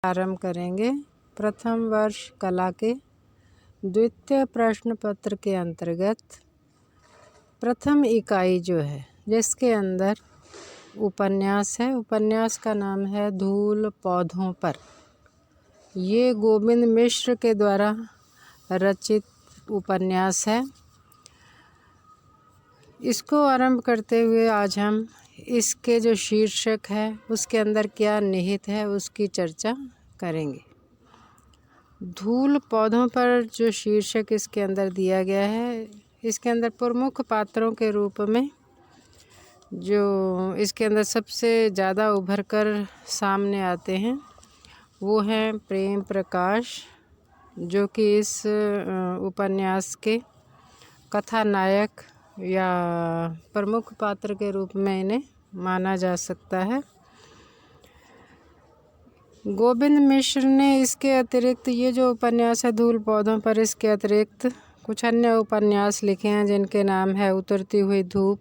आरंभ करेंगे प्रथम वर्ष कला के द्वितीय प्रश्न पत्र के अंतर्गत प्रथम इकाई जो है जिसके अंदर उपन्यास है। उपन्यास का नाम है धूल पौधों पर। ये गोविंद मिश्र के द्वारा रचित उपन्यास है। इसको आरंभ करते हुए आज हम इसके जो शीर्षक है उसके अंदर क्या निहित है उसकी चर्चा करेंगे। धूल पौधों पर जो शीर्षक इसके अंदर दिया गया है, इसके अंदर प्रमुख पात्रों के रूप में जो इसके अंदर सबसे ज़्यादा उभर कर सामने आते हैं वो हैं प्रेम प्रकाश, जो कि इस उपन्यास के कथानायक या प्रमुख पात्र के रूप में इन्हें माना जा सकता है। गोविंद मिश्र ने इसके अतिरिक्त ये जो उपन्यास है धूल पौधों पर, इसके अतिरिक्त कुछ अन्य उपन्यास लिखे हैं जिनके नाम है उतरती हुई धूप,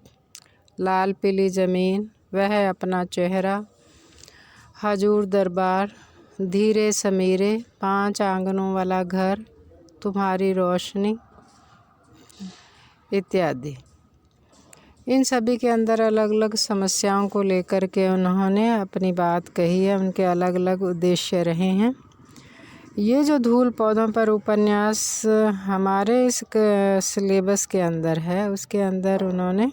लाल पीली ज़मीन, वह अपना चेहरा, हजूर दरबार, धीरे समीरे, 5 आंगनों वाला घर, तुम्हारी रोशनी इत्यादि। इन सभी के अंदर अलग अलग समस्याओं को लेकर के उन्होंने अपनी बात कही है, उनके अलग अलग उद्देश्य रहे हैं। ये जो धूल पौधों पर उपन्यास हमारे इस सिलेबस के अंदर है, उसके अंदर उन्होंने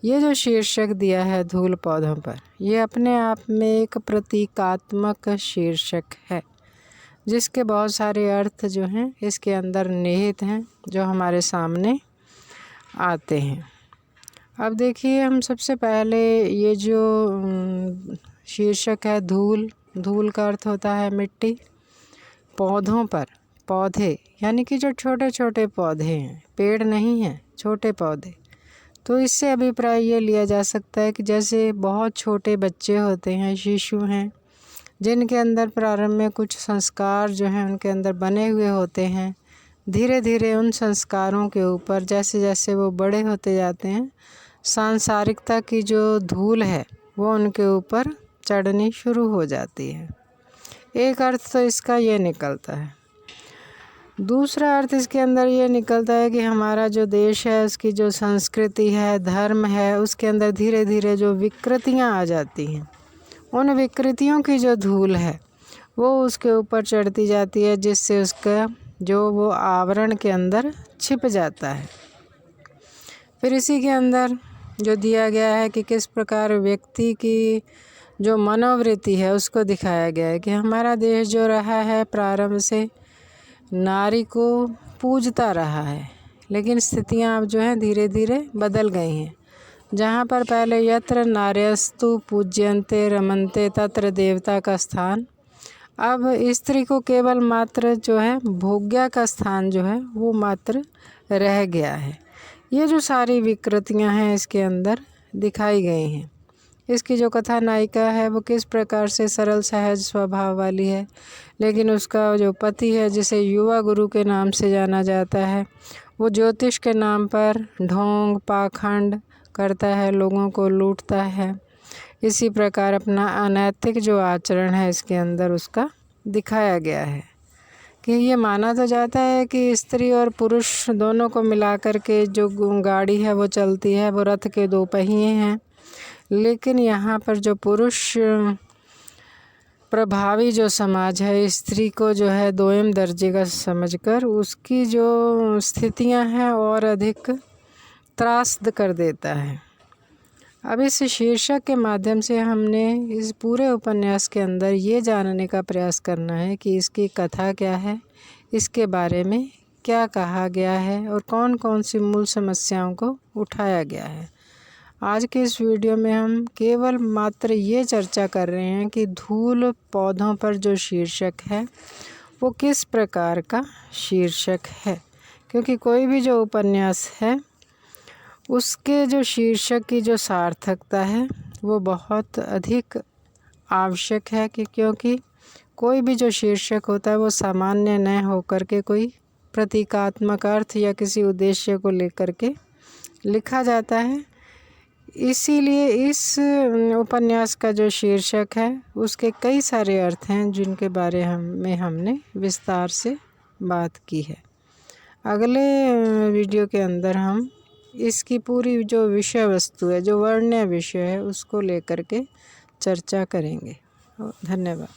ये जो शीर्षक दिया है धूल पौधों पर, ये अपने आप में एक प्रतीकात्मक शीर्षक है जिसके बहुत सारे अर्थ जो हैं इसके अंदर निहित हैं जो हमारे सामने आते हैं। अब देखिए, हम सबसे पहले ये जो शीर्षक है धूल, धूल का अर्थ होता है मिट्टी, पौधों पर, पौधे यानी कि जो छोटे छोटे पौधे हैं, पेड़ नहीं हैं, छोटे पौधे। तो इससे अभिप्राय ये लिया जा सकता है कि जैसे बहुत छोटे बच्चे होते हैं, शिशु हैं, जिनके अंदर प्रारंभ में कुछ संस्कार जो हैं उनके अंदर बने हुए होते हैं। धीरे धीरे उन संस्कारों के ऊपर जैसे जैसे वो बड़े होते जाते हैं, सांसारिकता की जो धूल है वो उनके ऊपर चढ़नी शुरू हो जाती है। एक अर्थ तो इसका ये निकलता है। दूसरा अर्थ इसके अंदर ये निकलता है कि हमारा जो देश है उसकी जो संस्कृति है, धर्म है, उसके अंदर धीरे धीरे जो विकृतियाँ आ जाती हैं, उन विकृतियों की जो धूल है वो उसके ऊपर चढ़ती जाती है, जिससे उसका जो वो आवरण के अंदर छिप जाता है। फिर इसी के अंदर जो दिया गया है कि किस प्रकार व्यक्ति की जो मनोवृत्ति है उसको दिखाया गया है कि हमारा देश जो रहा है प्रारंभ से नारी को पूजता रहा है, लेकिन स्थितियां अब जो हैं धीरे धीरे बदल गई हैं। जहाँ पर पहले यत्र नार्यस्तु पूज्यन्ते रमन्ते तत्र देवता का स्थान, अब स्त्री को केवल मात्र जो है भोग्या का स्थान जो है वो मात्र रह गया है। ये जो सारी विकृतियां हैं इसके अंदर दिखाई गई हैं। इसकी जो कथा नायिका है वो किस प्रकार से सरल सहज स्वभाव वाली है, लेकिन उसका जो पति है जिसे युवा गुरु के नाम से जाना जाता है, वो ज्योतिष के नाम पर ढोंग पाखंड करता है, लोगों को लूटता है। इसी प्रकार अपना अनैतिक जो आचरण है इसके अंदर उसका दिखाया गया है कि ये माना तो जाता है कि स्त्री और पुरुष दोनों को मिलाकर के जो गाड़ी है वो चलती है, वो रथ के 2 पहिए हैं, लेकिन यहाँ पर जो पुरुष प्रभावी जो समाज है स्त्री को जो है 2म दर्जे का समझकर उसकी जो स्थितियाँ हैं और अधिक त्रासद कर देता है। अब इस शीर्षक के माध्यम से हमने इस पूरे उपन्यास के अंदर ये जानने का प्रयास करना है कि इसकी कथा क्या है, इसके बारे में क्या कहा गया है और कौन कौन सी मूल समस्याओं को उठाया गया है। आज के इस वीडियो में हम केवल मात्र ये चर्चा कर रहे हैं कि धूल पौधों पर जो शीर्षक है वो किस प्रकार का शीर्षक है, क्योंकि कोई भी जो उपन्यास है उसके जो शीर्षक की जो सार्थकता है वो बहुत अधिक आवश्यक है कि क्योंकि कोई भी जो शीर्षक होता है वो सामान्य न होकर के कोई प्रतीकात्मक अर्थ या किसी उद्देश्य को लेकर के लिखा जाता है। इसीलिए इस उपन्यास का जो शीर्षक है उसके कई सारे अर्थ हैं जिनके बारे में हमने विस्तार से बात की है। अगले वीडियो के अंदर हम इसकी पूरी जो विषय वस्तु है, जो वर्ण्य विषय है, उसको लेकर के चर्चा करेंगे। धन्यवाद।